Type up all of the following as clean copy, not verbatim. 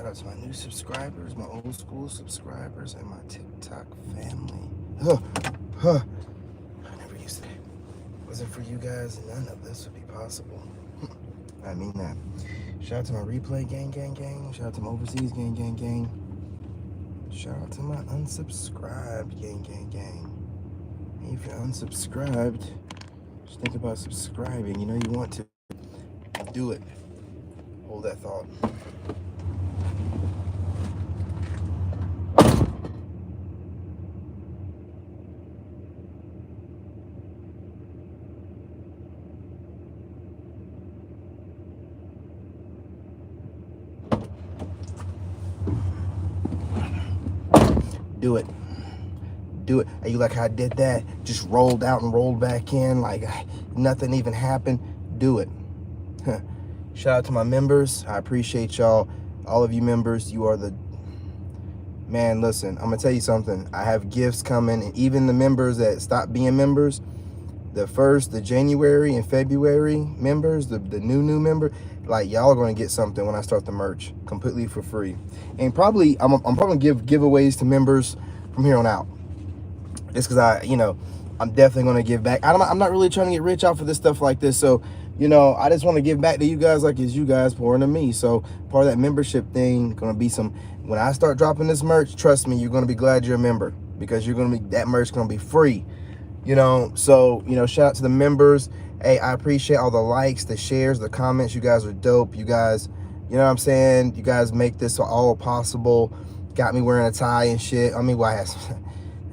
out to my new subscribers, my old school subscribers, and my TikTok family. Huh, huh. I never used to. Wasn't for you guys, none of this would be possible. I mean that. Shout out to my replay gang, gang, gang. Shout out to my overseas gang, gang, gang. Shout out to my unsubscribed gang, gang, gang. Hey, if you're unsubscribed, just think about subscribing. You know you want to. Do it. Hold that thought. Do it. Do it. Are you like how I did that? Just rolled out and rolled back in like nothing even happened. Do it. Shout out to my members. I appreciate y'all. All of you members, you are the... Man, listen, I'm going to tell you something. I have gifts coming, and even the members that stopped being members, the January and February members, the new member, like y'all are going to get something when I start the merch completely for free. And probably, I'm probably give giveaways to members from here on out. Just because I'm definitely going to give back. I'm not really trying to get rich off of this stuff like this. So, I just want to give back to you guys like it's you guys pouring to me. So part of that membership thing going to be when I start dropping this merch, trust me, you're going to be glad you're a member because that merch going to be free. So, shout out to the members. Hey, I appreciate all the likes, the shares, the comments. You guys are dope. You guys, you know what I'm saying? You guys make this all possible. Got me wearing a tie and shit. I mean, well, I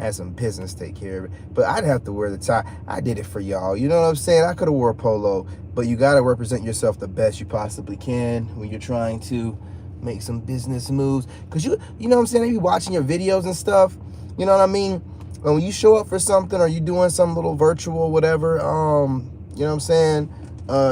had some business to take care of it, but I'd have to wear the tie. I did it for y'all. You know what I'm saying? I could have wore a polo, but you got to represent yourself the best you possibly can when you're trying to make some business moves. Because you know what I'm saying? I be watching your videos and stuff. You know what I mean? When you show up for something or you doing some little virtual whatever, you know what I'm saying,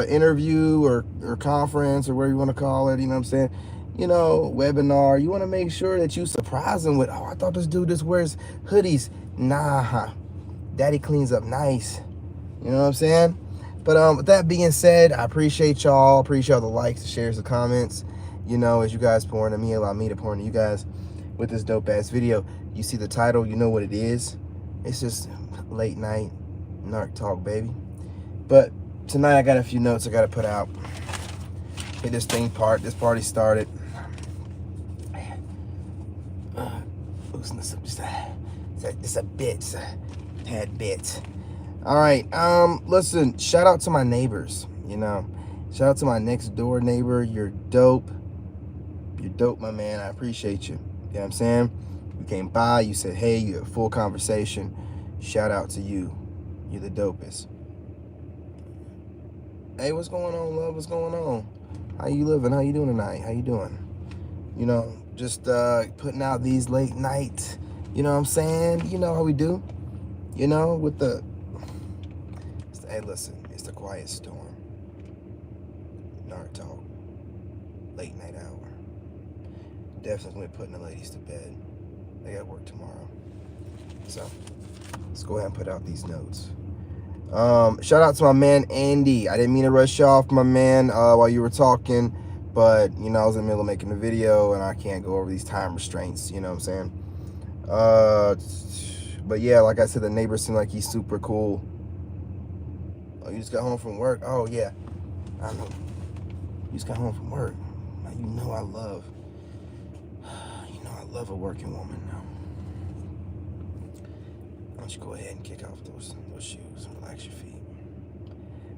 interview or conference or whatever you want to call it, you know what I'm saying, webinar, you want to make sure that you surprise them with, oh, I thought this dude just wears hoodies. Nah, daddy cleans up nice. You know what I'm saying? But with that being said, I appreciate y'all. Appreciate all the likes, the shares, the comments. As you guys pour into me, allow me to pour into you guys with this dope ass video. You see the title, you know what it is. It's just late night Narctalk, baby. But tonight I got a few notes I got to put out. Get this party started. Loosen this up just a bit, tad bit. All right, listen, shout out to my neighbors, shout out to my next door neighbor. You're dope, my man. I appreciate you. You know what I'm saying? You came by, you said hey, you had a full conversation. Shout out to you. You're the dopest. Hey, what's going on, love? What's going on? How you living? How you doing tonight? How you doing? Just putting out these late nights. You know what I'm saying? You know how we do. With the... Hey, listen. It's the quiet storm. Narctalk. Late night hour. Definitely putting the ladies to bed. They got work tomorrow. So, let's go ahead and put out these notes. Shout out to my man Andy. I didn't mean to rush you off, my man, while you were talking, but I was in the middle of making a video and I can't go over these time restraints, you know what I'm saying? But yeah, like I said, the neighbor seemed like he's super cool. Oh, you just got home from work? Oh yeah, I know. You just got home from work. Now I love a working woman now. Why don't you go ahead and kick off those shoes and relax your feet.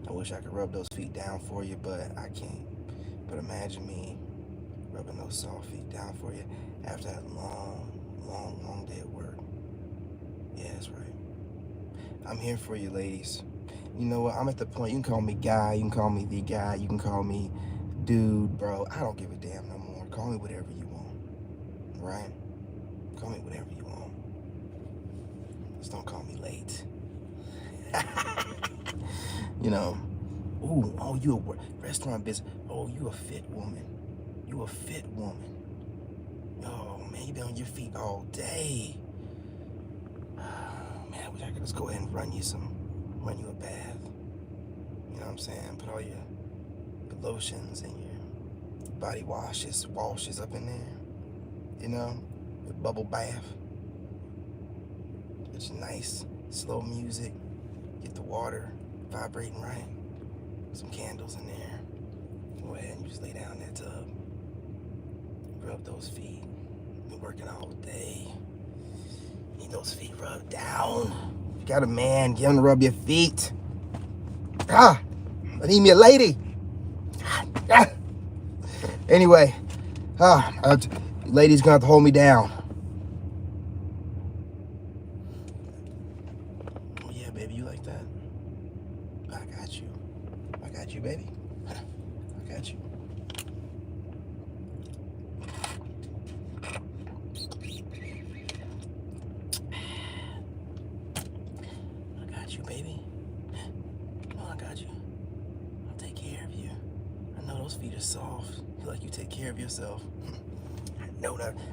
I wish I could rub those feet down for you, but I can't. But imagine me rubbing those soft feet down for you after that long day at work. Yeah, that's right. I'm here for you, ladies. You know what? I'm at the point, you can call me guy, you can call me the guy, you can call me dude, bro. I don't give a damn no more. Call me whatever you want, right? Call me whatever you want. Just don't call me late. Ooh, oh, you a restaurant business. Oh, you a fit woman. You a fit woman. Oh, man, you been on your feet all day. Man, I wish I could just go ahead and run you a bath. You know what I'm saying? Put all your lotions and your body washes up in there, you know, with bubble bath. It's nice, slow music. Get the water vibrating right. Some candles in there. Go ahead and just lay down in that tub. Rub those feet. Been working all day. Need those feet rubbed down. If you got a man, get him to rub your feet. I need me a lady. Anyway, lady's gonna have to hold me down. Oh yeah, baby, you like that? I got you. I got you, baby. I got you. I got you, baby. Oh, I got you. I'll take care of you. I know those feet are soft. Feel like you take care of yourself.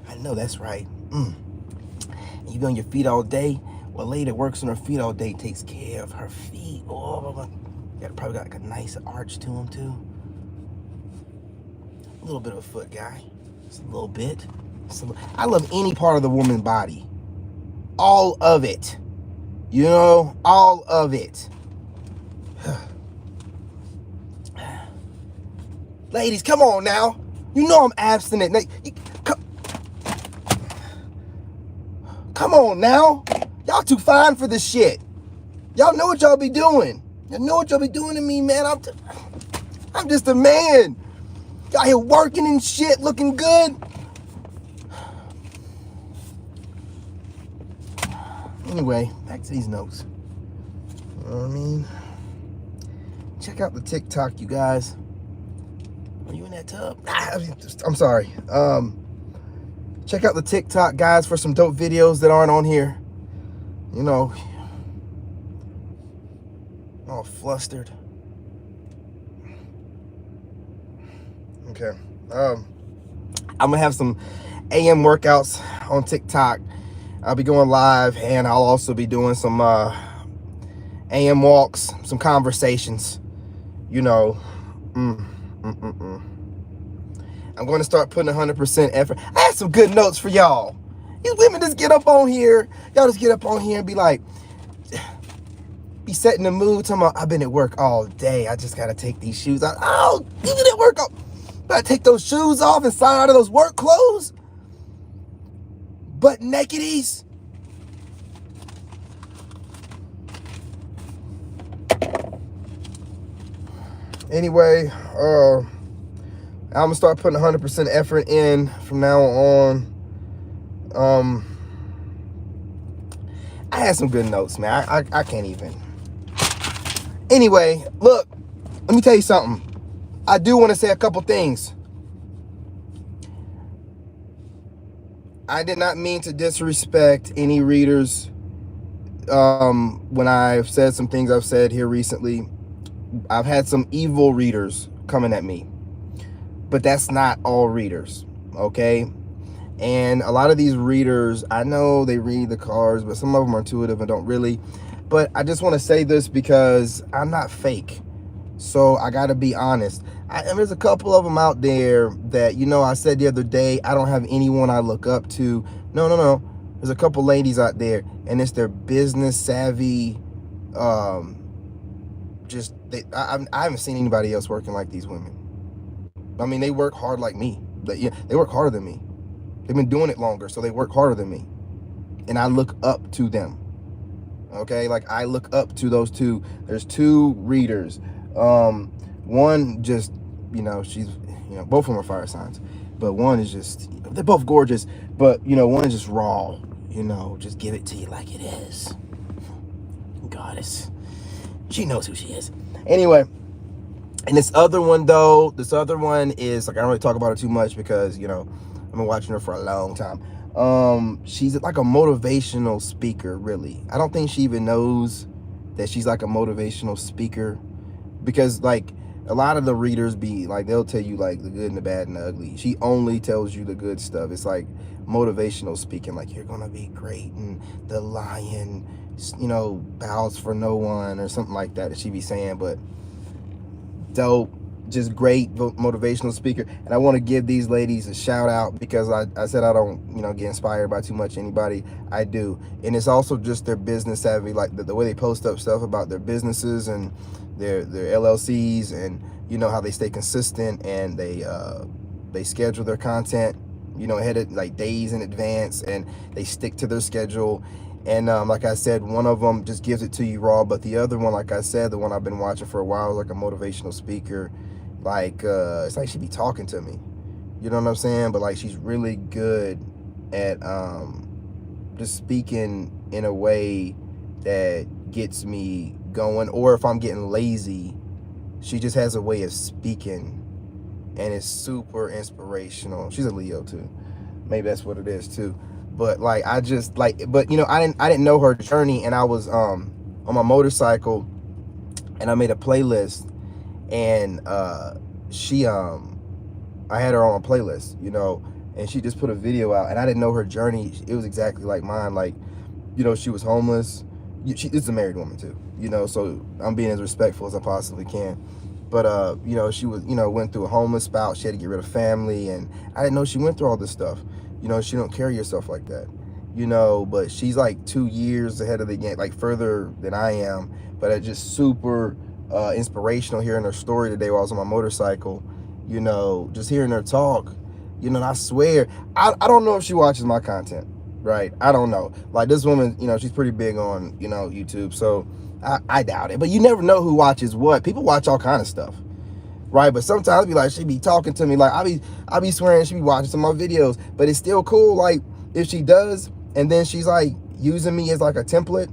I know that's right. You be on your feet all day. Well, a lady that works on her feet all day takes care of her feet. Oh, probably got like a nice arch to them too. A little bit of a foot guy. Just a little bit. I love any part of the woman's body. All of it. You know, all of it. Ladies, come on now. You know I'm abstinent. Come on now. Y'all too fine for this shit. Y'all know what y'all be doing. Y'all know what y'all be doing to me, man. I'm just a man. Y'all here working and shit, looking good. Anyway, back to these notes. You know what I mean? Check out the TikTok, you guys. Are you in that tub? I'm sorry. Check out the TikTok, guys, for some dope videos that aren't on here. You know, all flustered. Okay. I'm gonna have some AM workouts on TikTok. I'll be going live, and I'll also be doing some AM walks, some conversations. You know, I'm going to start putting 100% effort. I had some good notes for y'all. These women just get up on here. Y'all just get up on here and be like, be setting the mood. Talking about, I've been at work all day. I just got to take these shoes out. Oh, you been at work all... Gotta take those shoes off and slide out of those work clothes? Butt nakedies? Anyway, I'm gonna start putting 100% effort in from now on. I had some good notes, man. I can't even. Anyway, look, let me tell you something. I do want to say a couple things. I did not mean to disrespect any readers when I've said some things I've said here recently. I've had some evil readers coming at me, but that's not all readers, okay? And a lot of these readers, I know they read the cards, but some of them are intuitive and don't really. But I just want to say this because I'm not fake. So I got to be honest. And there's a couple of them out there that, you know, I said the other day, I don't have anyone I look up to. No. There's a couple ladies out there, and it's their business savvy. I haven't seen anybody else working like these women. I mean, they work hard like me. They work harder than me. They've been doing it longer, so they work harder than me. And I look up to them. Okay, like I look up to those two. There's two readers. One just, you know, she's, you know, both of them are fire signs, but one is just, they're both gorgeous, but, you know, one is just raw, you know, just give it to you like it is. Goddess. She knows who she is. Anyway, and this other one is, like, I don't really talk about her too much because, you know, I've been watching her for a long time. She's like a motivational speaker, really. I don't think she even knows that she's like a motivational speaker, because like a lot of the readers be like, they'll tell you like the good and the bad and the ugly. She only tells you the good stuff. It's like motivational speaking, like you're gonna be great and the lion, you know, bows for no one or something like that she be saying. But dope just great motivational speaker. And I want to give these ladies a shout out because I said I don't, you know, get inspired by too much anybody. I do. And it's also just their business savvy, like the way they post up stuff about their businesses and their LLCs, and you know how they stay consistent, and they schedule their content, you know, ahead of like days in advance, and they stick to their schedule. And like I said, one of them just gives it to you raw, but the other one, like I said, the one I've been watching for a while, is like a motivational speaker. Like it's like she be talking to me, you know what I'm saying? But like she's really good at just speaking in a way that gets me going. Or if I'm getting lazy, she just has a way of speaking, and it's super inspirational. She's a Leo too, maybe that's what it is too. But like I just like, but you know, I didn't know her journey, and I was on my motorcycle, and I made a playlist, and she I had her on a playlist, you know, and she just put a video out, and I didn't know her journey. It was exactly like mine. Like, you know, she was homeless. It's a married woman too, you know, so I'm being as respectful as I possibly can. But you know, she was, you know, went through a homeless spout. She had to get rid of family, and I didn't know she went through all this stuff. You know, she don't carry herself like that, you know, but she's like 2 years ahead of the game, like further than I am. But it's just super inspirational hearing her story today while I was on my motorcycle, you know, just hearing her talk, you know. And I swear, I don't know if she watches my content, right? I don't know. Like this woman, you know, she's pretty big on, you know, YouTube, so I doubt it. But you never know who watches what. People watch all kind of stuff, right? But sometimes be like, she be talking to me, like I be swearing she be watching some of my videos. But it's still cool, like if she does, and then she's like using me as like a template.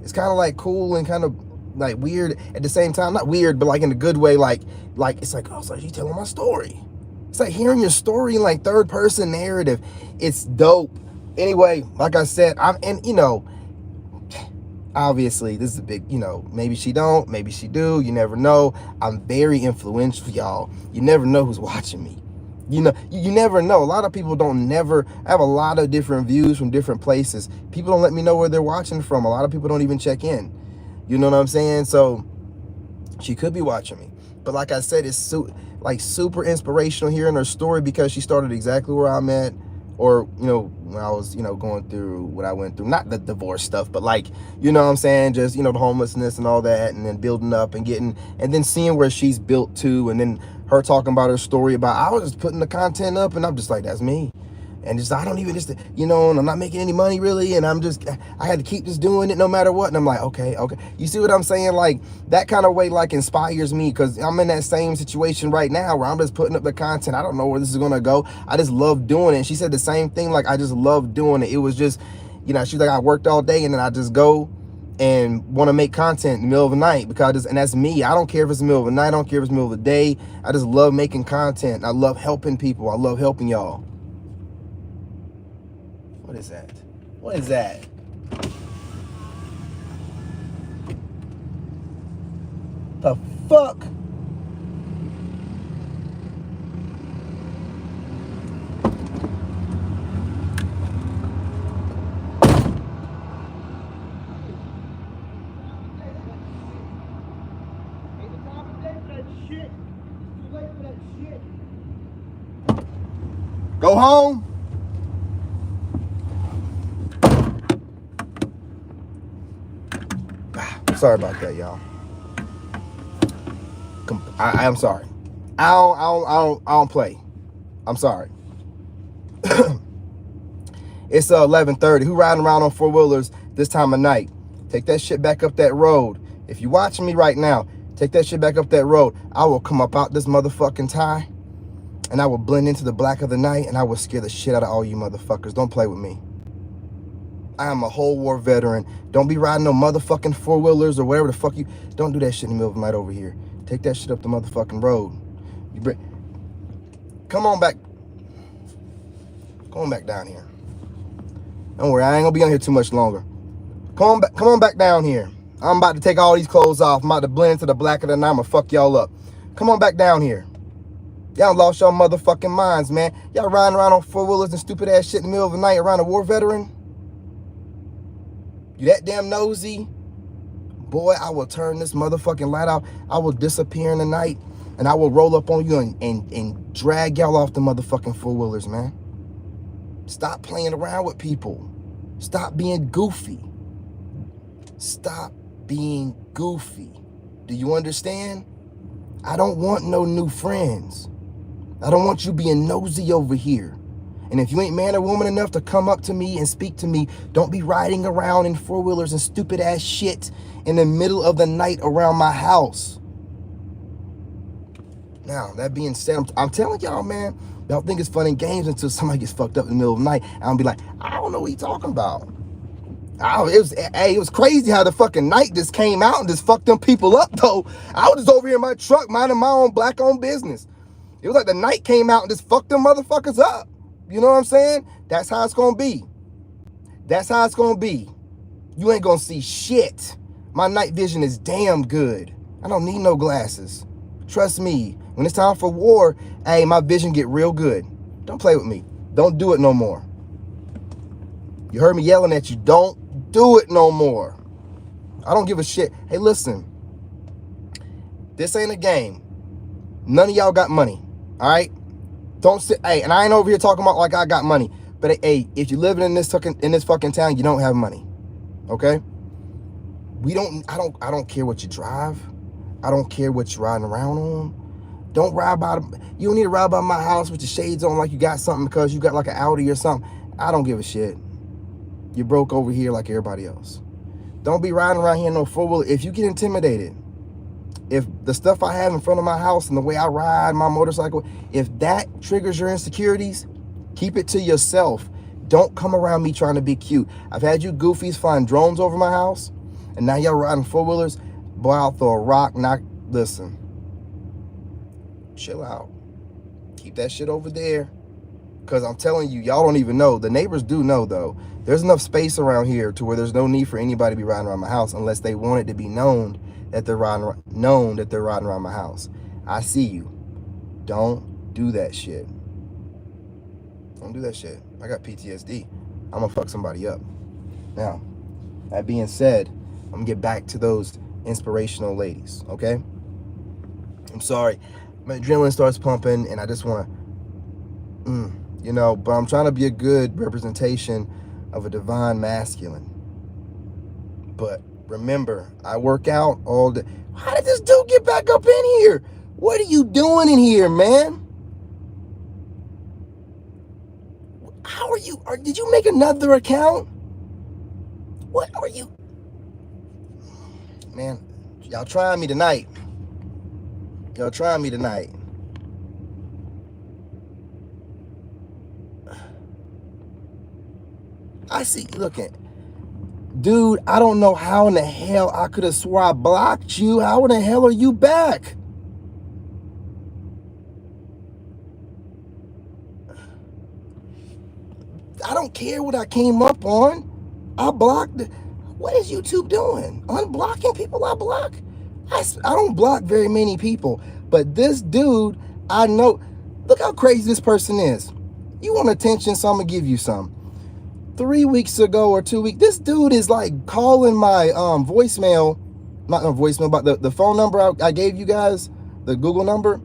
It's kind of like cool and kind of like weird at the same time. Not weird, but like in a good way. Like it's like, oh, so she's telling my story. It's like hearing your story in like third person narrative. It's dope. Anyway, like I said, and you know, obviously this is a big, you know, maybe she don't, maybe she do, you never know. I'm very influential, y'all. You never know who's watching me. You know, you never know. A lot of people don't never. I have a lot of different views from different places. People don't let me know where they're watching from. A lot of people don't even check in. You know what I'm saying? So she could be watching me. But like I said, it's like super inspirational hearing her story, because she started exactly where I'm at. Or, you know, when I was, you know, going through what I went through, not the divorce stuff, but like, you know what I'm saying, just, you know, the homelessness and all that, and then building up and getting, and then seeing where she's built to, and then her talking about her story about, I was just putting the content up, and I'm just like, that's me. And just, I don't even just, you know, and I'm not making any money really, and I'm just, I had to keep just doing it no matter what. And I'm like, okay. You see what I'm saying? Like, that kind of way, like, inspires me, because I'm in that same situation right now where I'm just putting up the content. I don't know where this is going to go. I just love doing it. And she said the same thing, like, I just love doing it. It was just, you know, she's like, I worked all day, and then I just go and want to make content in the middle of the night, because, and that's me. I don't care if it's the middle of the night. I don't care if it's the middle of the day. I just love making content. I love helping people. I love helping y'all. What is that? What is that? The fuck? Go home. Sorry about that, y'all. I'm sorry. I don't play. I'm sorry. It's 11:30. Who riding around on four-wheelers this time of night? Take that shit back up that road. If you're watching me right now, take that shit back up that road. I will come up out this motherfucking tie, and I will blend into the black of the night, and I will scare the shit out of all you motherfuckers. Don't play with me. I am a whole war veteran. Don't be riding no motherfucking four-wheelers or whatever the fuck you... Don't do that shit in the middle of the night over here. Take that shit up the motherfucking road. Come on back. Come on back down here. Don't worry, I ain't gonna be on here too much longer. Come on back down here. I'm about to take all these clothes off. I'm about to blend into the black of the night. I'm gonna fuck y'all up. Come on back down here. Y'all lost y'all motherfucking minds, man. Y'all riding around on four-wheelers and stupid ass shit in the middle of the night around a war veteran? You that damn nosy? Boy, I will turn this motherfucking light out. I will disappear in the night. And I will roll up on you and drag y'all off the motherfucking four-wheelers, man. Stop playing around with people. Stop being goofy. Stop being goofy. Do you understand? I don't want no new friends. I don't want you being nosy over here. And if you ain't man or woman enough to come up to me and speak to me, don't be riding around in four-wheelers and stupid ass shit in the middle of the night around my house. Now, that being said, I'm telling y'all, man, y'all think it's fun and games until somebody gets fucked up in the middle of the night. And I'll be like, I don't know what he's talking about. It was crazy how the fucking night just came out and just fucked them people up, though. I was just over here in my truck minding my own black-owned business. It was like the night came out and just fucked them motherfuckers up. You know what I'm saying? That's how it's going to be. That's how it's going to be. You ain't going to see shit. My night vision is damn good. I don't need no glasses. Trust me. When it's time for war, hey, my vision get real good. Don't play with me. Don't do it no more. You heard me yelling at you. Don't do it no more. I don't give a shit. Hey, listen. This ain't a game. None of y'all got money. All right? Don't sit. Hey, and I ain't over here talking about like I got money. But hey, if you're living in this fucking town, you don't have money. Okay? I don't care what you drive. I don't care what you're riding around on. Don't ride by you don't need to ride by my house with your shades on like you got something because you got like an Audi or something. I don't give a shit. You're broke over here like everybody else. Don't be riding around here in no four-wheeler. If you get intimidated, if the stuff I have in front of my house and the way I ride my motorcycle, if that triggers your insecurities, keep it to yourself. Don't come around me trying to be cute. I've had you goofies find drones over my house, and now y'all riding four-wheelers. Boy, I'll throw a rock, listen. Chill out. Keep that shit over there. Because I'm telling you, y'all don't even know. The neighbors do know, though. There's enough space around here to where there's no need for anybody to be riding around my house unless they want it to be known that they're riding around my house. I see you. Don't do that shit. Don't do that shit. I got PTSD. I'm going to fuck somebody up. Now, that being said, I'm going to get back to those inspirational ladies, okay? I'm sorry. My adrenaline starts pumping and I just want to, but I'm trying to be a good representation of a divine masculine. But remember, I work out all day. How did this dude get back up in here? What are you doing in here, man? How are you? Did you make another account? What are you? Man, y'all trying me tonight. Y'all trying me tonight. I see, look at, dude, I don't know how in the hell I could have swore I blocked you. How in the hell are you back? I don't care what I came up on. I blocked. What is YouTube doing? Unblocking people I block? I don't block very many people. But this dude, I know. Look how crazy this person is. You want attention, so I'm going to give you some. 3 weeks ago or 2 weeks, this dude is like calling my voicemail. Not no voicemail, but the phone number I gave you guys, the Google number.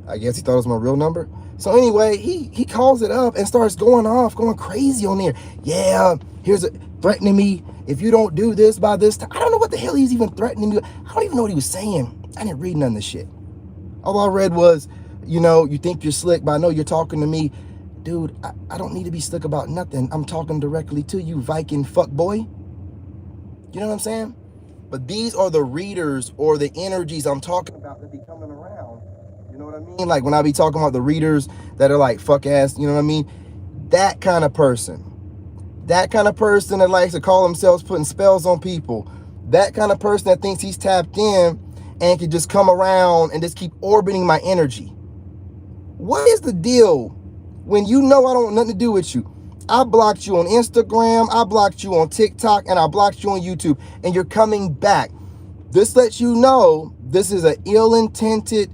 I guess he thought it was my real number. So anyway, he calls it up and starts going crazy on there. Yeah, threatening me. If you don't do this by this time, I don't know what the hell he's even threatening me. I don't even know what he was saying. I didn't read none of this shit. All I read was, you think you're slick, but I know you're talking to me. Dude, I don't need to be slick about nothing. I'm talking directly to you, Viking fuck boy. You know what I'm saying? But these are the readers or the energies I'm talking about that be coming around. You know what I mean? Like when I be talking about the readers that are like fuck ass, you know what I mean? That kind of person. That kind of person that likes to call themselves putting spells on people. That kind of person that thinks he's tapped in and can just come around and just keep orbiting my energy. What is the deal when you know I don't want nothing to do with you? I blocked you on Instagram, I blocked you on TikTok, and I blocked you on YouTube, and you're coming back. This lets you know this is an ill-intended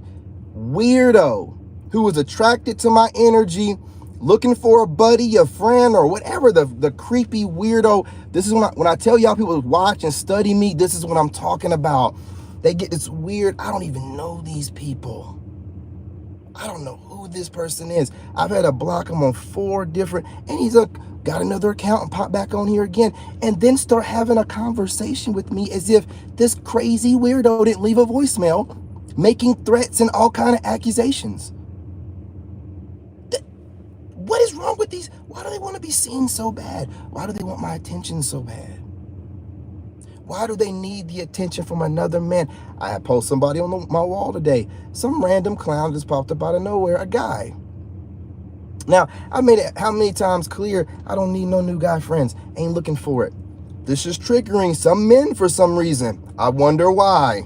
weirdo who was attracted to my energy, looking for a buddy, a friend, or whatever, the creepy weirdo. This is when I tell y'all people watch and study me, this is what I'm talking about. They get this weird, I don't even know these people. I don't know who this person is. I've had to block him on 4 different, and he's got another account and pop back on here again, and then start having a conversation with me as if this crazy weirdo didn't leave a voicemail, making threats and all kind of accusations. What is wrong with these? Why do they want to be seen so bad? Why do they want my attention so bad? Why do they need the attention from another man? I had posted somebody on my wall today. Some random clown just popped up out of nowhere, a guy. Now, I made it how many times clear, I don't need no new guy friends. Ain't looking for it. This is triggering some men for some reason. I wonder why.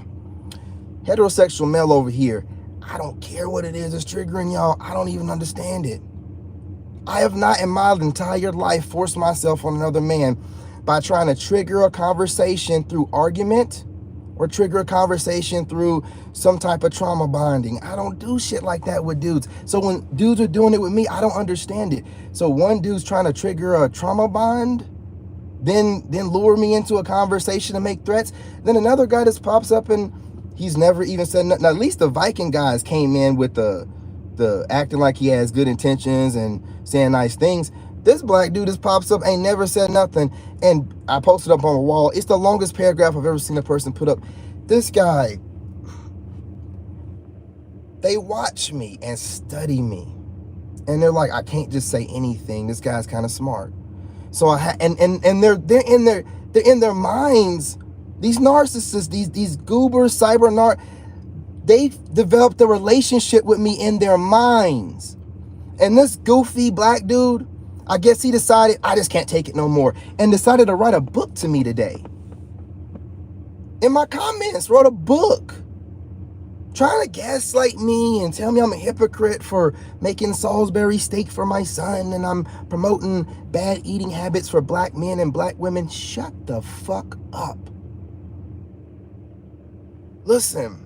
Heterosexual male over here. I don't care what it is that's triggering y'all. I don't even understand it. I have not in my entire life forced myself on another man by trying to trigger a conversation through argument or trigger a conversation through some type of trauma bonding. I don't do shit like that with dudes. So when dudes are doing it with me, I don't understand it. So one dude's trying to trigger a trauma bond, then lure me into a conversation to make threats. Then another guy just pops up and he's never even said nothing. Now, at least the Viking guys came in with the acting like he has good intentions and saying nice things. This black dude just pops up, ain't never said nothing, and I posted up on the wall. It's the longest paragraph I've ever seen a person put up. This guy, they watch me and study me, and they're like, I can't just say anything. This guy's kind of smart. So they're in their minds. These narcissists, these goobers, they've developed a relationship with me in their minds. And this goofy black dude, I guess he decided, I just can't take it no more, and decided to write a book to me today. In my comments, wrote a book. Trying to gaslight me and tell me I'm a hypocrite for making Salisbury steak for my son and I'm promoting bad eating habits for black men and black women. Shut the fuck up. Listen,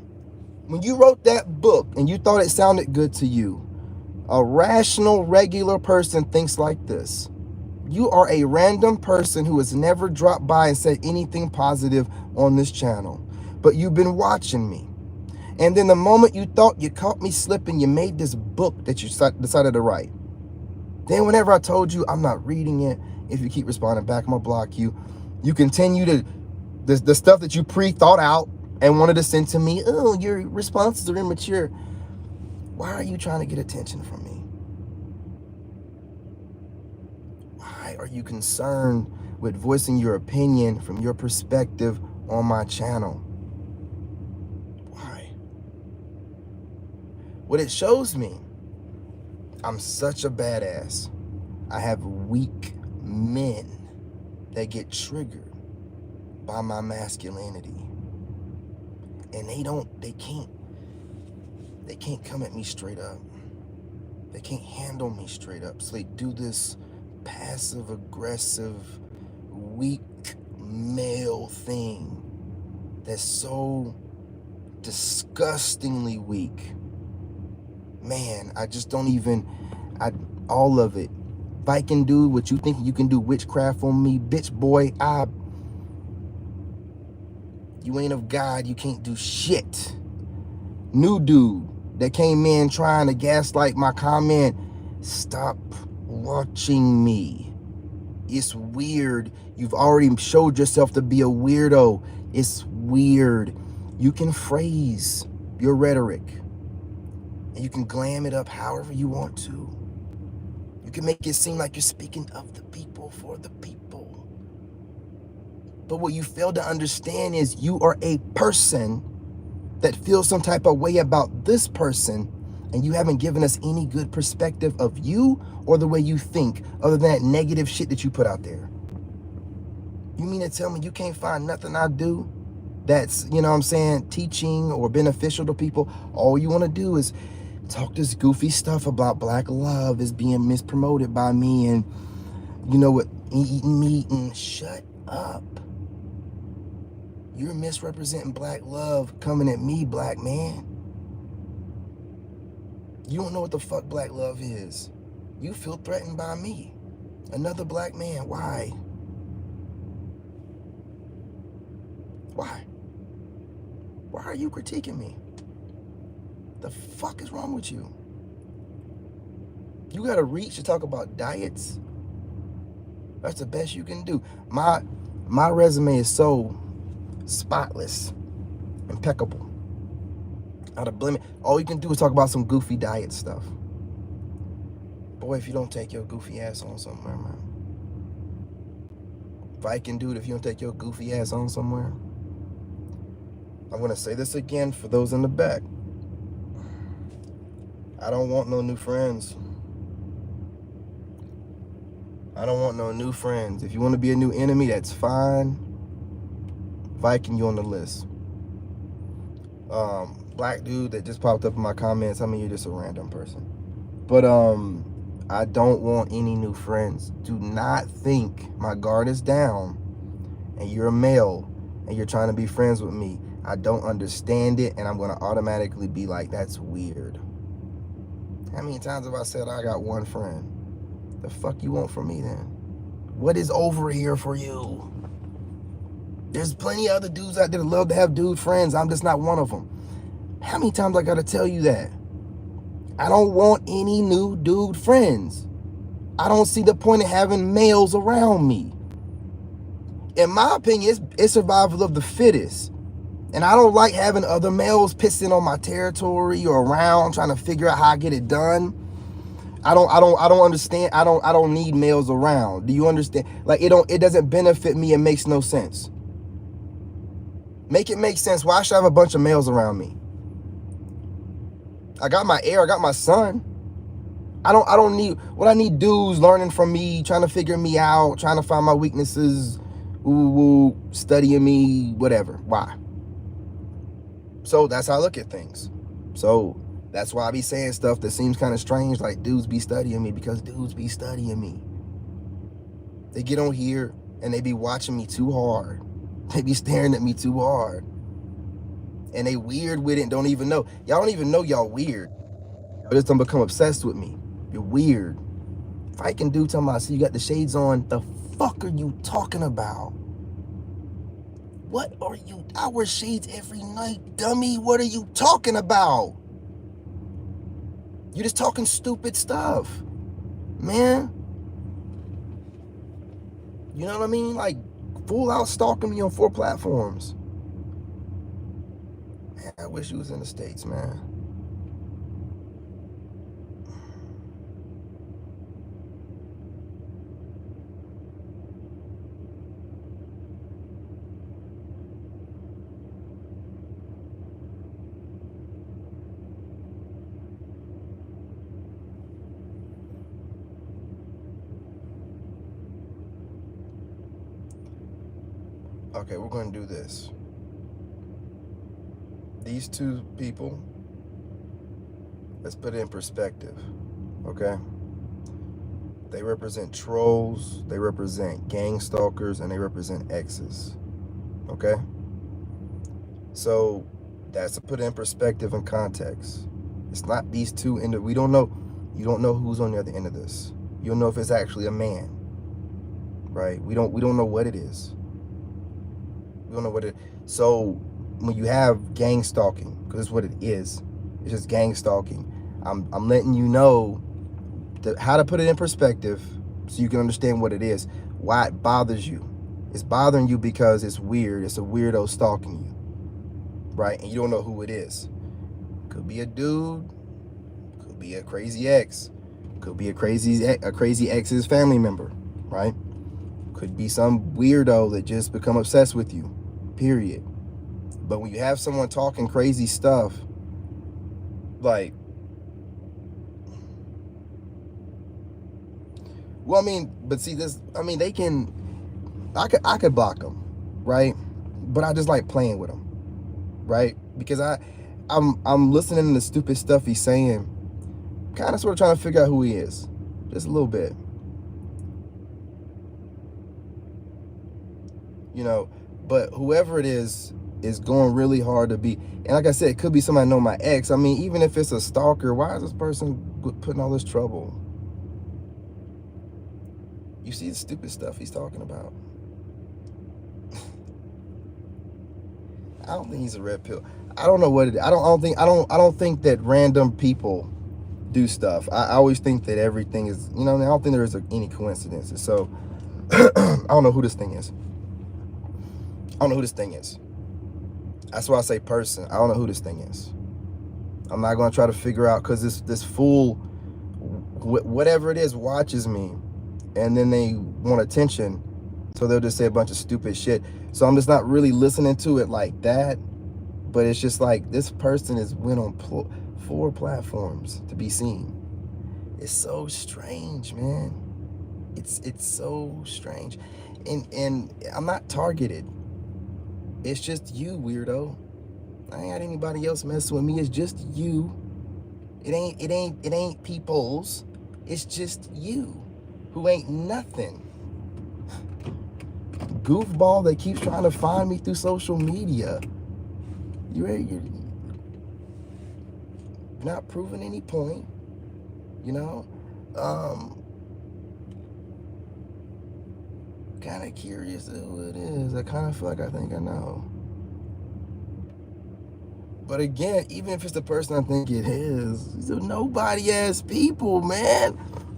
when you wrote that book and you thought it sounded good to you, a rational, regular person thinks like this. You are a random person who has never dropped by and said anything positive on this channel, but you've been watching me. And then the moment you thought you caught me slipping, you made this book that you decided to write. Then whenever I told you I'm not reading it, if you keep responding back, I'm gonna block you. You continue to, the stuff that you pre-thought out and wanted to send to me, oh, your responses are immature. Why are you trying to get attention from me? Why are you concerned with voicing your opinion from your perspective on my channel? Why? What it shows me, I'm such a badass. I have weak men that get triggered by my masculinity. And they can't come at me straight up. They can't handle me straight up. So they do this passive aggressive, weak male thing that's so disgustingly weak. Man, I just don't even, all of it. Viking dude, what you think you can do witchcraft on me, bitch boy, you ain't of God, you can't do shit. New dude that came in trying to gaslight my comment, stop watching me. It's weird. You've already showed yourself to be a weirdo. It's weird. You can phrase your rhetoric and you can glam it up however you want to. You can make it seem like you're speaking of the people, for the people. But what you fail to understand is you are a person that feels some type of way about this person, and you haven't given us any good perspective of you or the way you think, other than that negative shit that you put out there. You mean to tell me you can't find nothing I do that's, you know what I'm saying, teaching or beneficial to people? All you want to do is talk this goofy stuff about black love is being mispromoted by me, and you know what, eating meat, and shut up. You're misrepresenting black love coming at me, black man. You don't know what the fuck black love is. You feel threatened by me, another black man. Why? Why? Why are you critiquing me? The fuck is wrong with you? You got to reach to talk about diets? That's the best you can do. My resume is so spotless, impeccable, out of blemish. All you can do is talk about some goofy diet stuff. Boy, if you don't take your goofy ass on somewhere, man. Viking dude, if you don't take your goofy ass on somewhere. I'm going to say this again for those in the back. I don't want no new friends. I don't want no new friends. If you want to be a new enemy, that's fine. Viking, you on the list. Black dude that just popped up in my comments, I mean, you're just a random person. But I don't want any new friends. Do not think my guard is down and you're a male and you're trying to be friends with me. I don't understand it, and I'm going to automatically be like, that's weird. How many times have I said I got one friend? The fuck you want from me then? What is over here for you? There's plenty of other dudes out there that love to have dude friends. I'm just not one of them. How many times I got to tell you that? I don't want any new dude friends. I don't see the point of having males around me. In my opinion, it's survival of the fittest. And I don't like having other males pissing on my territory or around trying to figure out how I get it done. I don't understand. I don't need males around. Do you understand? Like it doesn't benefit me. It makes no sense. Make it make sense. Why should I have a bunch of males around me? I got my heir, I got my son. I don't need what I need dudes learning from me, trying to figure me out, trying to find my weaknesses, studying me, whatever. Why? So that's how I look at things. So that's why I be saying stuff that seems kind of strange, like dudes be studying me, because dudes be studying me. They get on here and they be watching me too hard. They be staring at me too hard. And they weird with it and don't even know. Y'all don't even know y'all weird. Y'all just don't become obsessed with me. You're weird. If I can do talking about, so you got the shades on, the fuck are you talking about? What are you? I wear shades every night, dummy. What are you talking about? You just talking stupid stuff, man. You know what I mean? Like, full out stalking me on 4 platforms. Man, I wish you was in the States, man. Okay, we're going to do this. These 2 people, let's put it in perspective, okay? They represent trolls, they represent gang stalkers, and they represent exes, okay? So that's to put it in perspective and context. It's not these 2 we don't know. You don't know who's on the other end of this. You don't know if it's actually a man, right? We don't know what it is. We don't know what it. So when you have gang stalking, because it's what it is, it's just gang stalking. I'm letting you know how to put it in perspective so you can understand what it is, why it bothers you. It's bothering you because it's weird. It's a weirdo stalking you, right? And you don't know who it is. Could be a dude, could be a crazy ex, could be a crazy ex's family member, right? Could be some weirdo that just become obsessed with you, period. But when you have someone talking crazy stuff, like, well, I mean, but see this, I mean, I could block them, right? But I just like playing with them, right? Because I'm listening to the stupid stuff he's saying, kind of sort of trying to figure out who he is, just a little bit, you know. But whoever it is going really hard to be, and like I said, it could be somebody I know my ex. I mean, even if it's a stalker, why is this person putting all this trouble? You see the stupid stuff he's talking about. I don't think he's a red pill. I don't know what it is. I don't think that random people do stuff. I always think that everything is, you know, I don't think there's any coincidences. So I don't know who this thing is. I don't know who this thing is. That's why I say person. I don't know who this thing is. I'm not going to try to figure out, because this fool, whatever it is, watches me, and then they want attention, so they'll just say a bunch of stupid shit. So I'm just not really listening to it like that. But it's just like, this person went on 4 platforms to be seen. It's so strange, man. It's so strange. And I'm not targeted. It's just you, weirdo. I ain't got anybody else messing with me. It's just you. It ain't peoples. It's just you, who ain't nothing. Goofball that keeps trying to find me through social media. You're not proving any point, you know. Kind of curious who it is. I kind of feel like I think I know. But again, even if it's the person I think it is, these are nobody ass people, man.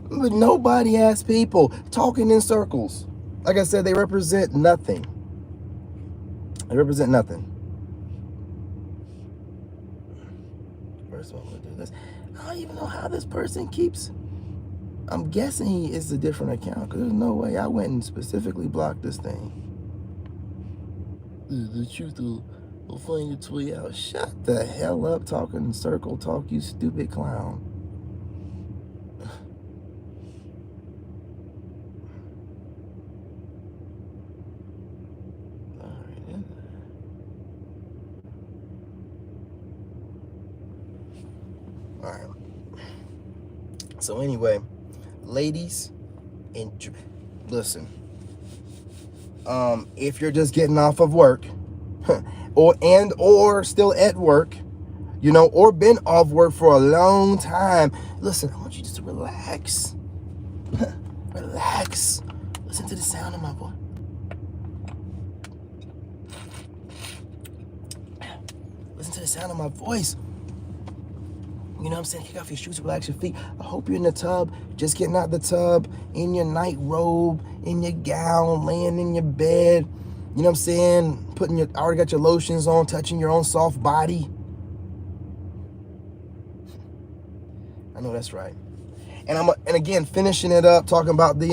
Nobody ass people talking in circles. Like I said, they represent nothing. They represent nothing. First of all, I'm gonna do this. I don't even know how this person keeps. I'm guessing it's a different account, because there's no way I went and specifically blocked this thing. The truth will find your tweet out. Shut the hell up, talking in circle talk, you stupid clown. All right. So anyway, ladies, and listen. If you're just getting off of work, or still at work, you know, or been off work for a long time, listen, I want you just to relax. Relax. Listen to the sound of my voice. Listen to the sound of my voice. You know what I'm saying? Kick off your shoes, relax your feet. I hope you're in the tub, just getting out the tub, in your night robe, in your gown, laying in your bed. You know what I'm saying? Already got your lotions on, touching your own soft body. I know that's right. And again, finishing it up, talking about the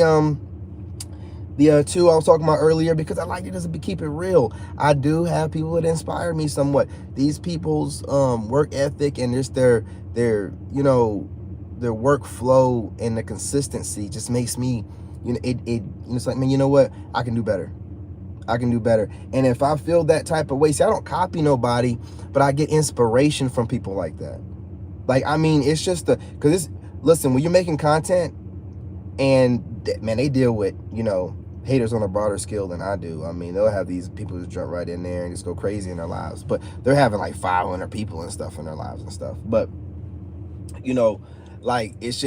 two I was talking about earlier, because I like to just keep it real. I do have people that inspire me somewhat. These people's work ethic and just their you know, their workflow and the consistency just makes me, you know, it's like, man, you know what? I can do better. I can do better. And if I feel that type of way, see, I don't copy nobody, but I get inspiration from people like that. Like, I mean, it's just listen, when you're making content, and man, they deal with, you know, haters on a broader scale than I do. I mean, they'll have these people just jump right in there and just go crazy in their lives, but they're having like 500 people and stuff in their lives and stuff. But, you know, like, it's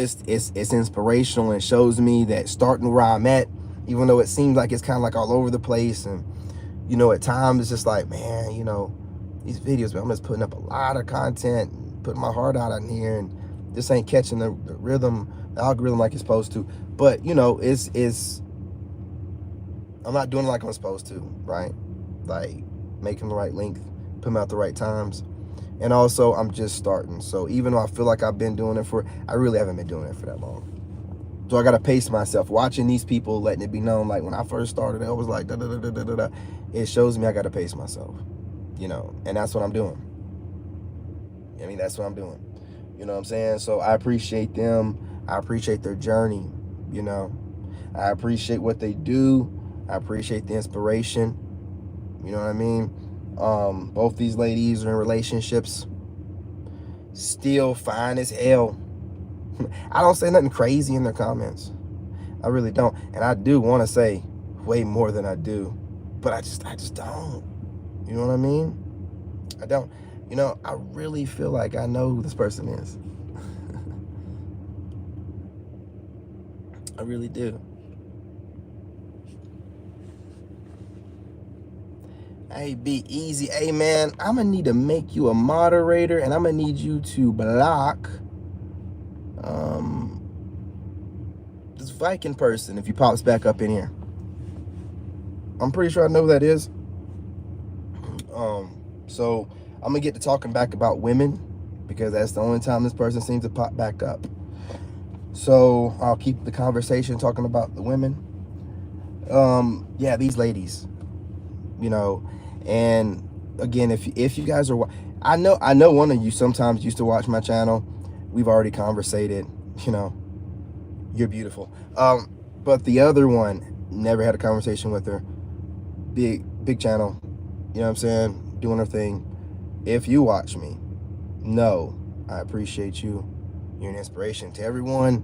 inspirational, and shows me that starting where I'm at, even though it seems like it's kind of like all over the place, and, you know, at times it's just like, man, you know, these videos, man, I'm just putting up a lot of content, putting my heart out in here, and this ain't catching the rhythm, the algorithm like it's supposed to. But, you know, I'm not doing it like I'm supposed to, right? Like, making the right length, putting out the right times. And also, I'm just starting. So even though I feel like I've been doing it I really haven't been doing it for that long. So I got to pace myself. Watching these people, letting it be known, like when I first started, I was like, da, da, da, da, da, da, da. It shows me I got to pace myself, you know, and that's what I'm doing. I mean, that's what I'm doing. You know what I'm saying? So I appreciate them. I appreciate their journey, you know. I appreciate what they do. I appreciate the inspiration. You know what I mean? Both these ladies are in relationships. Still fine as hell. I don't say nothing crazy in their comments. I really don't. And I do want to say way more than I do. But I just don't. You know what I mean? I don't. You know, I really feel like I know who this person is. I really do. Hey, be easy. Hey, man, I'm going to need to make you a moderator, and I'm going to need you to block This Viking person, if he pops back up in here. I'm pretty sure I know who that is. So I'm gonna get to talking back about women because that's the only time this person seems to pop back up. So I'll keep the conversation talking about the women. Yeah, these ladies, you know, and again, if you guys are, I know one of you sometimes used to watch my channel. We've already conversated, you know, you're beautiful. But the other one, never had a conversation with her. Big channel, you know what I'm saying, doing her thing. If you watch me, no, I appreciate you. You're an inspiration to everyone.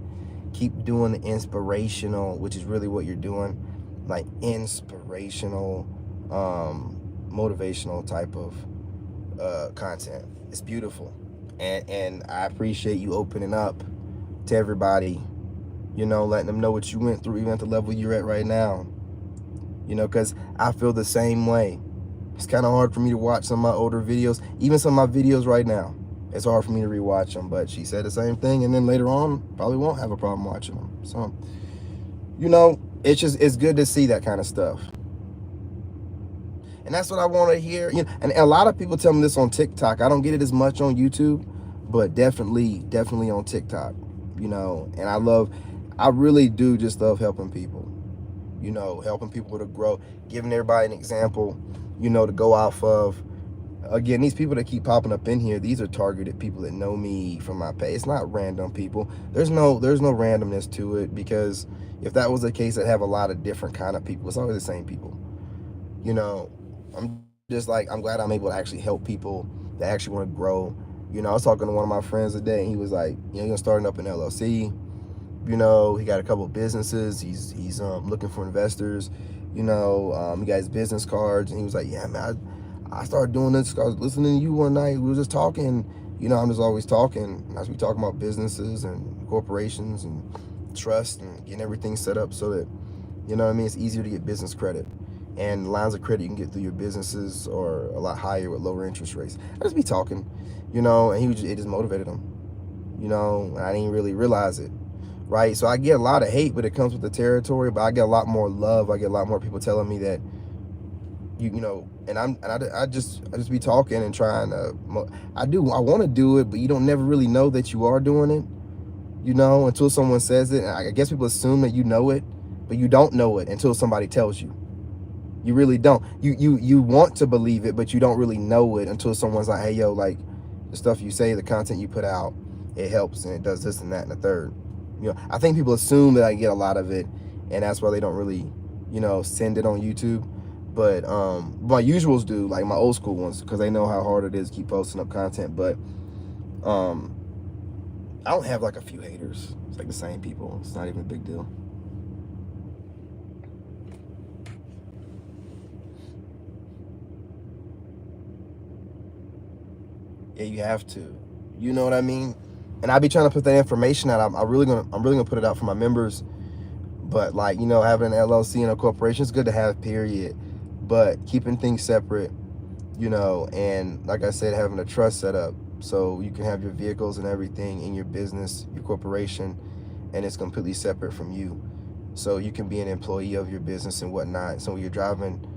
Keep doing the inspirational, which is really what you're doing, like inspirational, motivational type of content. It's beautiful, and I appreciate you opening up to everybody, you know, letting them know what you went through, even at the level you're at right now, you know, because I feel the same way. It's kind of hard for me to watch some of my older videos, even some of my videos right now. It's hard for me to rewatch them, but she said the same thing, and then later on, probably won't have a problem watching them. So, you know, it's good to see that kind of stuff. And that's what I want to hear. You know, and a lot of people tell me this on TikTok. I don't get it as much on YouTube, but definitely on TikTok, you know, and I really do just love helping people, you know, helping people to grow, giving everybody an example, you know, to go off of. Again, these people that keep popping up in here, these are targeted people that know me from my page. It's not random people. There's no randomness to it, because if that was the case, I'd have a lot of different kind of people. It's always the same people. You know, I'm just like, I'm glad I'm able to actually help people that actually want to grow. You know, I was talking to one of my friends today, and he was like, you know, he's starting up an LLC. You know, he got a couple of businesses. He's looking for investors. You know, he got his business cards, and he was like, yeah, man, I started doing this because I was listening to you one night. We were just talking. You know, I'm just always talking. As we talk about businesses and corporations and trust and getting everything set up so that, you know what I mean, it's easier to get business credit. And lines of credit you can get through your businesses are a lot higher with lower interest rates. I just be talking, you know, and it just motivated him. You know, I didn't really realize it. Right? So I get a lot of hate, but it comes with the territory. But I get a lot more love. I get a lot more people telling me that, you know, and I just be talking and trying to, I want to do it, but you don't never really know that you are doing it, you know, until someone says it. And I guess people assume that you know it, but you don't know it until somebody tells you. You really don't. You want to believe it, but you don't really know it until someone's like, hey, yo, like, the stuff you say, the content you put out, it helps and it does this and that and the third. You know, I think people assume that I get a lot of it, and that's why they don't really, you know, send it on YouTube. But my usuals do, like my old school ones, because they know how hard it is to keep posting up content. But I don't have like a few haters. It's like the same people. It's not even a big deal. Yeah, you have to. You know what I mean? And I be trying to put that information out. I'm really gonna put it out for my members. But like, you know, having an LLC and a corporation is good to have, period. But keeping things separate, you know, and like I said, having a trust set up so you can have your vehicles and everything in your business, your corporation, and it's completely separate from you. So you can be an employee of your business and whatnot. So when you're driving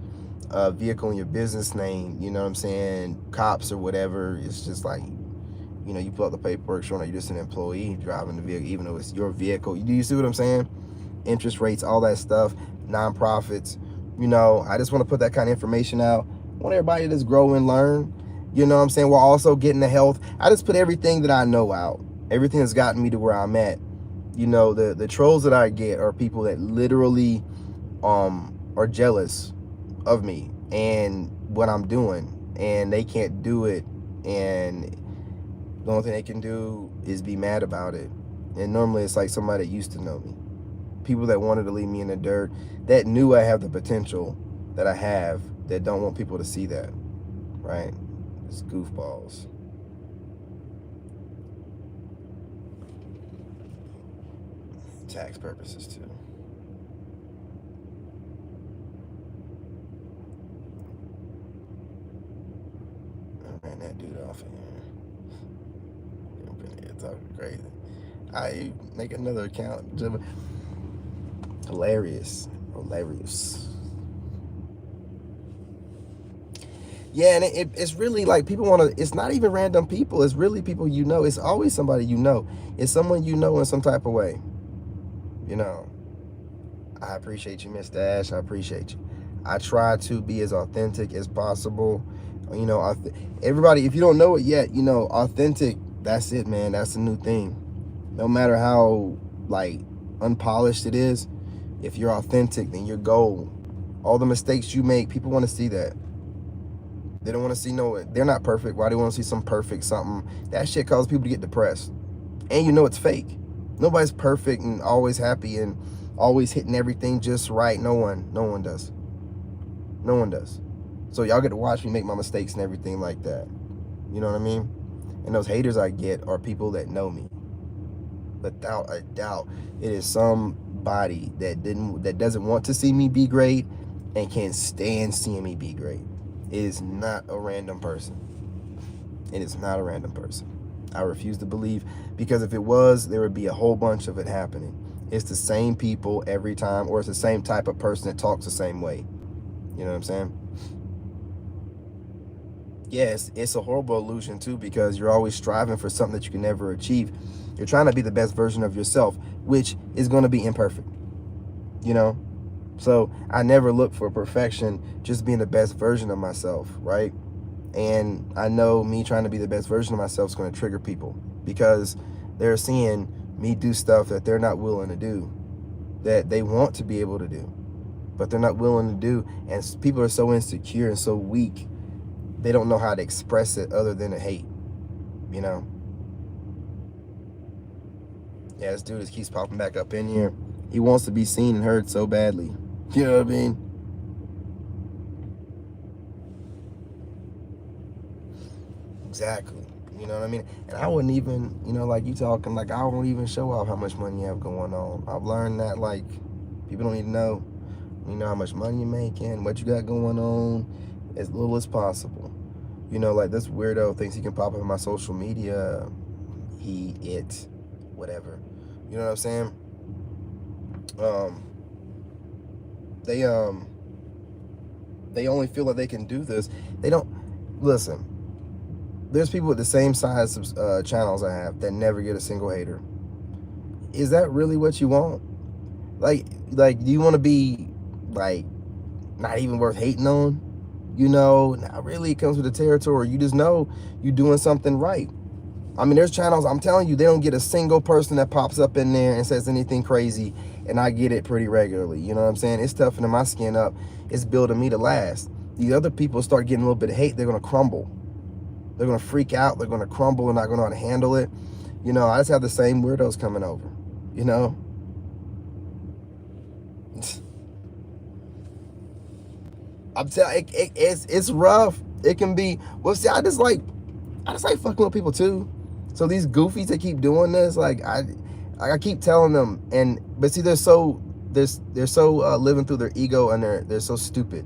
a vehicle in your business name, you know what I'm saying, cops or whatever, it's just like, you know, you pull out the paperwork showing that you're just an employee driving the vehicle, even though it's your vehicle. Do you see what I'm saying? Interest rates, all that stuff, nonprofits. You know, I just want to put that kind of information out. I want everybody to just grow and learn, you know what I'm saying, while also getting the health. I just put everything that I know out, everything that's gotten me to where I'm at. You know, the trolls that I get are people that literally are jealous of me and what I'm doing, and they can't do it, and the only thing they can do is be mad about it. And normally it's like somebody that used to know me, people that wanted to leave me in the dirt, that knew I have the potential that I have, that don't want people to see that, right? It's goofballs. Tax purposes too. I ran that dude off in here. Talking crazy. I make another account. Hilarious. Hilarious. Yeah, and it's really like people want to, it's not even random people. It's really people you know. It's always somebody you know. It's someone you know in some type of way. You know, I appreciate you, Mr. Ash. I appreciate you. I try to be as authentic as possible. You know, everybody, if you don't know it yet, you know, authentic, that's it, man. That's a new thing. No matter how, like, unpolished it is, if you're authentic, then you're gold. All the mistakes you make, people want to see that. They don't want to see they're not perfect. Why do they want to see some perfect something? That shit causes people to get depressed. And you know it's fake. Nobody's perfect and always happy and always hitting everything just right. No one does. No one does. So y'all get to watch me make my mistakes and everything like that. You know what I mean? And those haters I get are people that know me. Without a doubt, it is somebody that doesn't want to see me be great and can't stand seeing me be great. It is not a random person. It is not a random person. I refuse to believe, because if it was, there would be a whole bunch of it happening. It's the same people every time, or it's the same type of person that talks the same way. You know what I'm saying? Yes, it's a horrible illusion too, because you're always striving for something that you can never achieve. You're trying to be the best version of yourself, which is going to be imperfect. You know? So I never look for perfection, just being the best version of myself, right? And I know me trying to be the best version of myself is going to trigger people, because they're seeing me do stuff that they're not willing to do, that they want to be able to do, but they're not willing to do. And people are so insecure and so weak, they don't know how to express it other than a hate, you know? Yeah, this dude just keeps popping back up in here. He wants to be seen and heard so badly. You know what I mean? Exactly. You know what I mean? And I wouldn't even, you know, like you talking, like I won't even show off how much money you have going on. I've learned that, like, people don't even know. You know how much money you're making, what you got going on, as little as possible. You know, like this weirdo thinks he can pop up in my social media, whatever. You know what I'm saying? They only feel like they can do this. They don't, listen, there's people with the same size of channels I have that never get a single hater. Is that really what you want? Like, do you want to be, like, not even worth hating on? You know, not really. It comes with the territory. You just know you're doing something right. I mean, there's channels, I'm telling you, they don't get a single person that pops up in there and says anything crazy, and I get it pretty regularly. You know what I'm saying? It's toughening my skin up. It's building me to last. These other people start getting a little bit of hate, they're going to crumble. They're going to freak out. They're going to crumble and not going to know how to handle it. You know, I just have the same weirdos coming over, you know? I'm telling you, it's rough. It can be, well, see, I just like fucking with people too. So these goofies that keep doing this, like I keep telling them, but see, they're so living through their ego, and they're so stupid.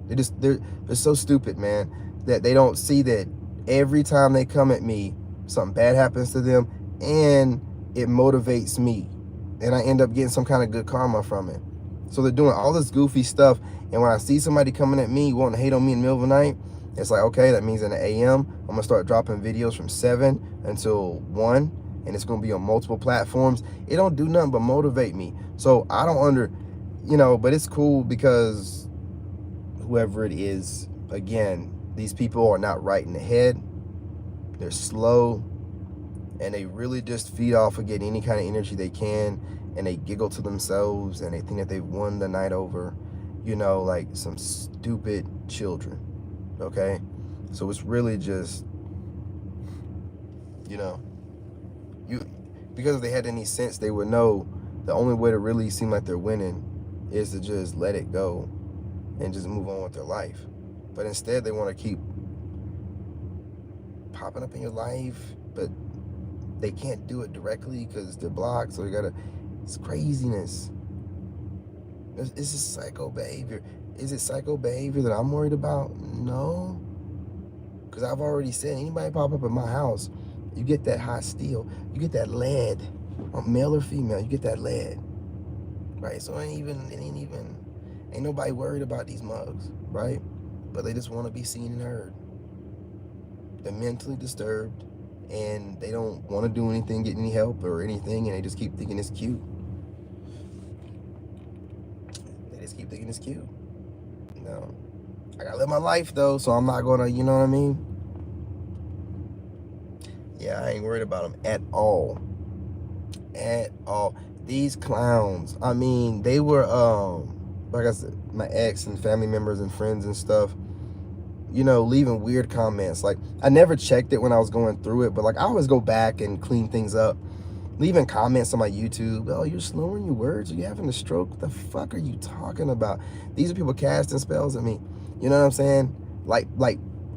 They're so stupid, man, that they don't see that every time they come at me, something bad happens to them, and it motivates me, and I end up getting some kind of good karma from it. So they're doing all this goofy stuff, and when I see somebody coming at me wanting to hate on me in the middle of the night, it's like, okay, that means in the AM, I'm going to start dropping videos from 7 until 1, and it's going to be on multiple platforms. It don't do nothing but motivate me. So I don't you know, but it's cool, because whoever it is, again, these people are not right in the head. They're slow, and they really just feed off of getting any kind of energy they can, and they giggle to themselves, and they think that they've won the night over, you know, like some stupid children. Okay, so it's really just, you know, because if they had any sense, they would know the only way to really seem like they're winning is to just let it go and just move on with their life. But instead, they want to keep popping up in your life, but they can't do it directly because they're blocked. So it's craziness. It's just psycho behavior. Is it psycho behavior that I'm worried about? No. Because I've already said, anybody pop up at my house, you get that hot steel. You get that lead. Male or female, you get that lead. right? So ain't nobody worried about these mugs, right? But they just want to be seen and heard. They're mentally disturbed, and they don't want to do anything, get any help or anything, and they just keep thinking it's cute. They just keep thinking it's cute. No, I gotta live my life though, so I'm not gonna, you know what I mean? Yeah, I ain't worried about them at all. At all. These clowns, I mean, they were, like I said, my ex and family members and friends and stuff, you know, leaving weird comments. Like, I never checked it when I was going through it, but like, I always go back and clean things up. Leaving comments on my YouTube, oh, you're slurring your words, are you having a stroke? What the fuck are you talking about? These are people casting spells at me. You know what I'm saying? Like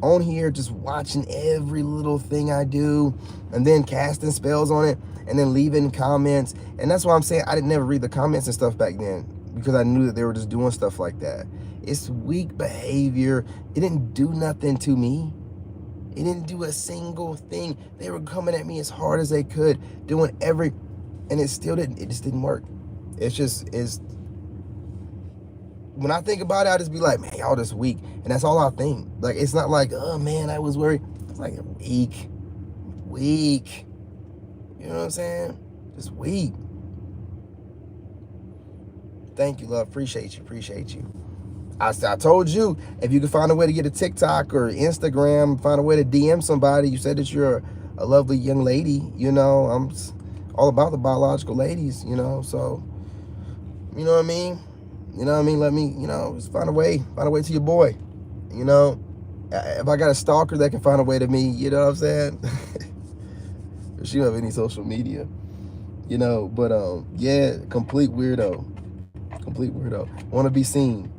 on here, just watching every little thing I do, and then casting spells on it, and then leaving comments. And that's why I'm saying I didn't never read the comments and stuff back then, because I knew that they were just doing stuff like that. It's weak behavior. It didn't do nothing to me. It didn't do a single thing. They were coming at me as hard as they could, doing and it still didn't, it just didn't work. When I think about it, I just be like, man, y'all just weak. And that's all I think. Like, it's not like, oh man, I was worried. It's like weak. You know what I'm saying? Just weak. Thank you, love. Appreciate you. I told you, if you can find a way to get a TikTok or Instagram, find a way to DM somebody. You said that you're a lovely young lady. You know, I'm all about the biological ladies, you know, so, you know what I mean? Let me, you know, just find a way to your boy. You know, if I got a stalker that can find a way to me, you know what I'm saying? If she don't have any social media, you know, but yeah, complete weirdo. Want to be seen.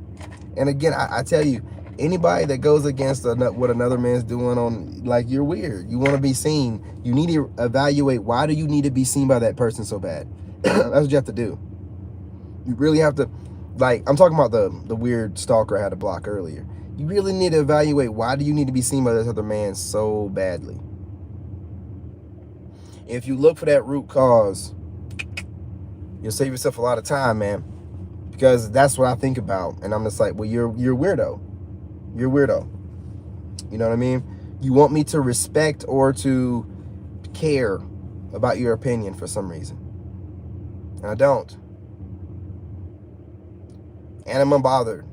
And again, I tell you, anybody that goes against what another man's doing on, like, you're weird. You want to be seen. You need to evaluate, why do you need to be seen by that person so bad? That's what you have to do. You really have to, like, I'm talking about the weird stalker I had to block earlier. You really need to evaluate, why do you need to be seen by this other man so badly? If you look for that root cause, you'll save yourself a lot of time, man. Because that's what I think about. And I'm just like, well, you're weirdo. You're weirdo. You know what I mean? You want me to respect or to care about your opinion for some reason. And I don't. And I'm unbothered.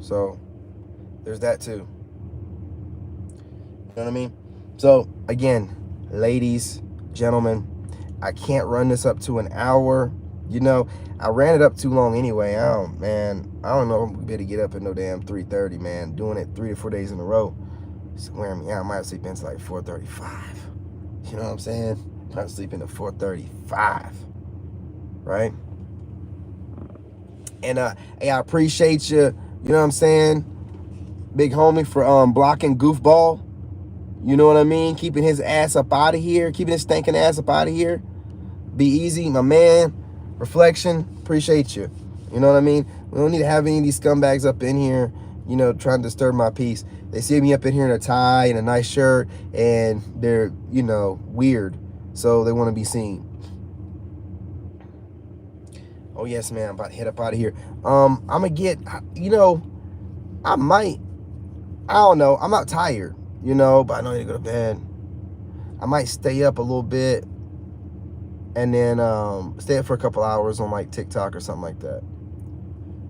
So there's that too. You know what I mean? So again, ladies, gentlemen, I can't run this up to an hour. You know, I ran it up too long anyway. I don't know if I'm gonna be able to get up at no damn 3:30, man. Doing it 3 to 4 days in a row. It's wearing me out. I might have sleep into like 4:35. You know what I'm saying? I might sleep into 4:35. Right? And hey, I appreciate you, you know what I'm saying? Big homie for blocking Goofball. You know what I mean? Keeping his ass up out of here, keeping his stinking ass up out of here. Be easy, my man. Reflection, appreciate you. You know what I mean? We don't need to have any of these scumbags up in here, you know, trying to disturb my peace. They see me up in here in a tie and a nice shirt, and they're, you know, weird. So they want to be seen. Oh, yes, man, I'm about to head up out of here. I'm going to get, you know, I don't know. I'm not tired, you know, but I know I need to go to bed. I might stay up a little bit and then stay up for a couple hours on like TikTok or something like that,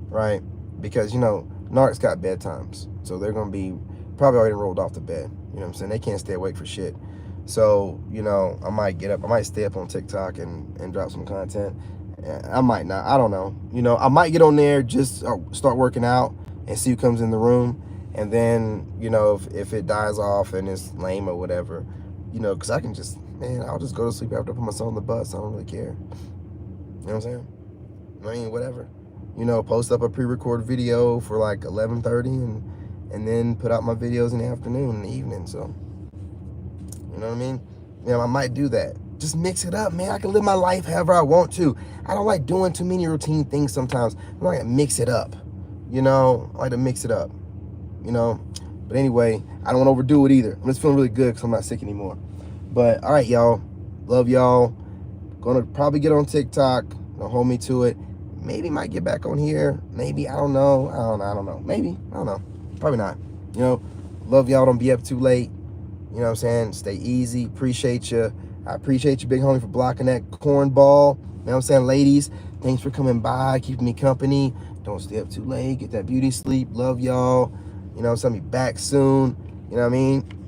right? Because, you know, narcs got bedtimes, so they're going to be probably already rolled off the bed. You know what I'm saying? They can't stay awake for shit. So, you know, I might get up. I might stay up on TikTok and drop some content. I might not. I don't know. You know, I might get on there, just start working out and see who comes in the room. And then, you know, if it dies off and it's lame or whatever, you know, because I can just, man, I'll just go to sleep after I put my son on the bus. I don't really care. You know what I'm saying? I mean, whatever. You know, post up a pre-recorded video for like 11:30 and then put out my videos in the afternoon and the evening. So, you know what I mean? You know, I might do that. Just mix it up, man. I can live my life however I want to. I don't like doing too many routine things sometimes. I like to mix it up. You know, I like to mix it up. You know? But anyway, I don't want to overdo it either. I'm just feeling really good because I'm not sick anymore. But, all right, y'all. Love y'all. Gonna probably get on TikTok. Don't hold me to it. Maybe might get back on here. Maybe, I don't know. I don't know. Maybe, I don't know. Probably not. You know, love y'all. Don't be up too late. You know what I'm saying? Stay easy. Appreciate you. I appreciate you, big homie, for blocking that cornball. You know what I'm saying? Ladies, thanks for coming by, keeping me company. Don't stay up too late. Get that beauty sleep. Love y'all. You know what I'm saying? Be back soon. You know what I mean?